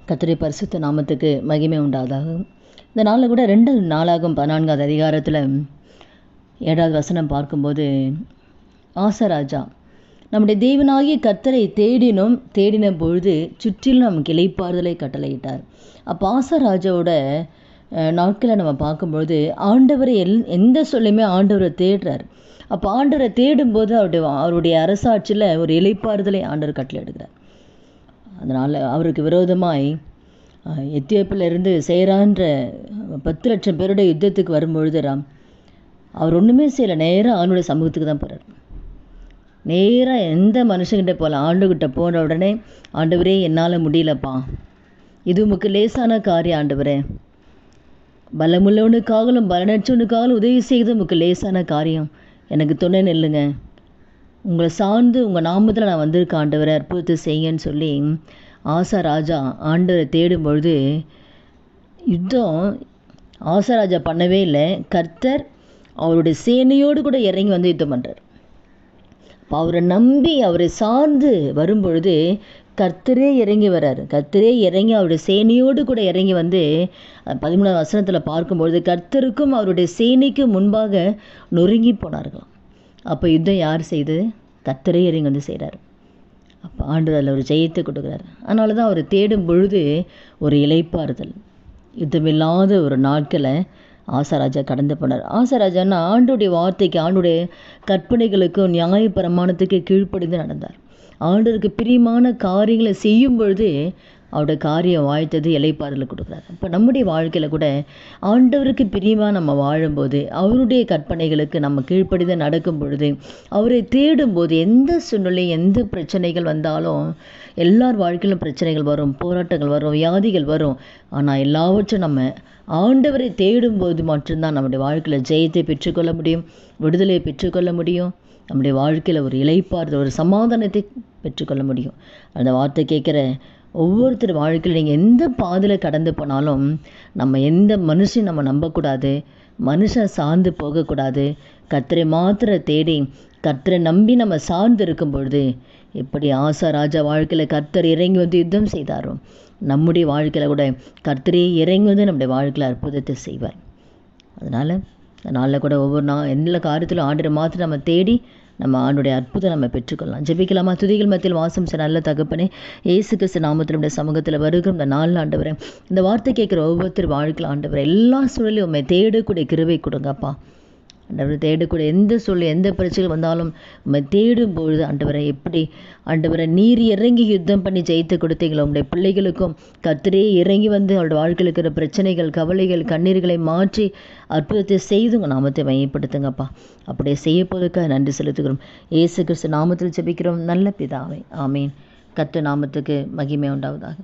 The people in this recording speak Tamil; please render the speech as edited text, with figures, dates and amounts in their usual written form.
கர்த்தருடைய பரிசுத்த நாமத்துக்கு மகிமை உண்டாவதாக. இந்த நாளில் கூட 2 நாளாகும் 14வது அதிகாரத்தில் 7வது வசனம் பார்க்கும்போது, ஆசராஜா நம்முடைய தேவனாகிய கர்த்தரை தேடின பொழுது சுற்றிலும் நமக்கு இளைப்பாறுதலை கட்டளையிட்டார். அப்போ ஆசராஜாவோட நாட்களை நம்ம பார்க்கும்பொழுது ஆண்டவரை எந்த சொல்லையுமே ஆண்டவரை தேடுறார். அப்போ ஆண்டவரை தேடும்போது அவருடைய அரசாட்சியில் ஒரு இளைப்பாறுதலை ஆண்டவர் கட்டளை எடுக்கிறார். அதனால் அவருக்கு விரோதமாய் எத்தியோப்பியிலிருந்து சேரான்ற 10 லட்சம் பேருடைய யுத்தத்துக்கு வரும்பொழுது அவர் ஒன்றுமே செய்யலை. நேராக ஆண்டுடைய சமூகத்துக்கு தான் போகிறார். நேராக எந்த மனுஷங்கிட்ட போகல, ஆண்டுகிட்ட போன உடனே, ஆண்டவரே என்னால் முடியலப்பா, இது உமக்கு லேசான காரியம் ஆண்டவரே, பலமுள்ளவனுக்காகலும் பலனற்றவனுக்காகலும் உதவி செய்து உமக்கு லேசான காரியம், எனக்கு துணை நில்லுங்க, உங்களை சார்ந்து உங்கள் நாமத்தில் நான் வந்திருக்கேன் ஆண்டவரை, அற்புதத்தை செய்யுங்கன்னு சொல்லி ஆசராஜா ஆண்டவரை தேடும் பொழுது யுத்தம் ஆசராஜா பண்ணவே இல்லை. கர்த்தர் அவருடைய சேனையோடு கூட இறங்கி வந்து யுத்தம் பண்ணுறார். அப்போ அவரை நம்பி அவரை சார்ந்து வரும்பொழுது கர்த்தரே இறங்கி வர்றார். கர்த்தரே இறங்கி அவருடைய சேனையோடு கூட இறங்கி வந்து 13வது வசனத்தில் பார்க்கும்பொழுது கர்த்தருக்கும் அவருடைய சேனைக்கும் முன்பாக நொறுங்கி போனார்களாம். அப்போ யுத்தம் யார் செய்து? கர்த்தரே இறங்கி வந்து செய்கிறார். அப்போ ஆண்டவர் அதில் ஒரு ஜெயத்தை கொடுக்குறார். அதனால தான் அவர் தேடும் பொழுது ஒரு இளைப்பாறுதல், யுத்தமில்லாத ஒரு நாட்களை ஆசராஜா கடந்து போனார். ஆசராஜான்னா ஆண்டுடைய வார்த்தைக்கு, ஆண்டுடைய கற்பனைகளுக்கும் நியாய பிரமாணத்துக்கு கீழ்ப்படிந்து நடந்தார். ஆண்டவருக்கு பிரியமான காரியங்களை செய்யும் பொழுது அவருடைய காரியம் வாழ்த்தது இளைப்பாறுதல் கொடுக்குறாரு. இப்போ நம்முடைய வாழ்க்கையில் கூட ஆண்டவருக்கு பிரியமாக நம்ம வாழும்போது, அவருடைய கற்பனைகளுக்கு நம்ம கீழ்ப்படிந்து நடக்கும் பொழுது, அவரை தேடும்போது, எந்த சூழ்நிலை எந்த பிரச்சனைகள் வந்தாலும், எல்லார் வாழ்க்கையிலும் பிரச்சனைகள் வரும், போராட்டங்கள் வரும், வியாதிகள் வரும். ஆனால் எல்லாவற்றும் நம்ம ஆண்டவரை தேடும்போது மட்டும்தான் நம்முடைய வாழ்க்கையில் ஜெயத்தை பெற்றுக்கொள்ள முடியும், விடுதலையை பெற்றுக்கொள்ள முடியும், நம்முடைய வாழ்க்கையில் ஒரு இளைப்பாறுதல், ஒரு சமாதானத்தை பெற்றுக்கொள்ள முடியும். அந்த வார்த்தை கேட்குற ஒவ்வொருத்தர் வாழ்க்கையில் நீங்கள் எந்த பாதையில் கடந்து போனாலும், நம்ம எந்த மனுஷன் நம்ம நம்பக்கூடாது, மனுஷன் சார்ந்து போகக்கூடாது. கர்த்தரை மாத்திர தேடி கர்த்தரை நம்பி நம்ம சார்ந்து இருக்கும் பொழுது, எப்படி ஆசராஜா வாழ்க்கையில் கர்த்தர் இறங்கி வந்து யுத்தம் செய்தாரோ, நம்முடைய வாழ்க்கையில் கூட கர்த்தரே இறங்கி வந்து நம்முடைய வாழ்க்கையில் அற்புதத்தை செய்வார். அதனால் நாளில் கூட ஒவ்வொரு எல்லா காரியத்திலும் ஆண்டரை மாத்திரம் நம்ம தேடி நம்ம ஆண்டுடைய அற்புதம் நம்ம பெற்றுக்கொள்ளலாம். ஜெபிக்கலாமா? துதிகள் மத்தியில் வாசம் செய்ய நல்ல தகப்பனே, இயேசு கிறிஸ்து நாமத்தினுடைய சமூகத்தில் வருகிற இந்த நாள் ஆண்டவரே, இந்த வார்த்தை கேட்குற ஒவ்வொருத்தர் வாழ்க்கையில் ஆண்டவரே, எல்லா சூழலையும் உண்மை தேடக்கூடிய கிருபை கொடுங்கப்பா. ஆண்டவரை தேடக்கூடிய எந்த சூழல் எந்த பிரச்சனைகள் வந்தாலும் உண்மை தேடும் பொழுது ஆண்டவரை, எப்படி ஆண்டவரை நீர் இறங்கி யுத்தம் பண்ணி ஜெயித்து கொடுத்தீங்களோ, உங்களுடைய பிள்ளைகளுக்கும் கர்த்தரே இறங்கி வந்து அவருடைய வாழ்க்கையில் இருக்கிற பிரச்சனைகள், கவலைகள், கண்ணீர்களை மாற்றி அற்புதத்தை செய்து உங்கள் நாமத்தை மையப்படுத்துங்கப்பா. அப்படியே செய்யப்போதுக்காக நன்றி செலுத்துகிறோம். இயேசு கிறிஸ்து நாமத்தில் ஜெபிக்கிறோம் நல்ல பிதாவே, ஆமீன். கர்த்தர் நாமத்துக்கு மகிமை உண்டாவதாக.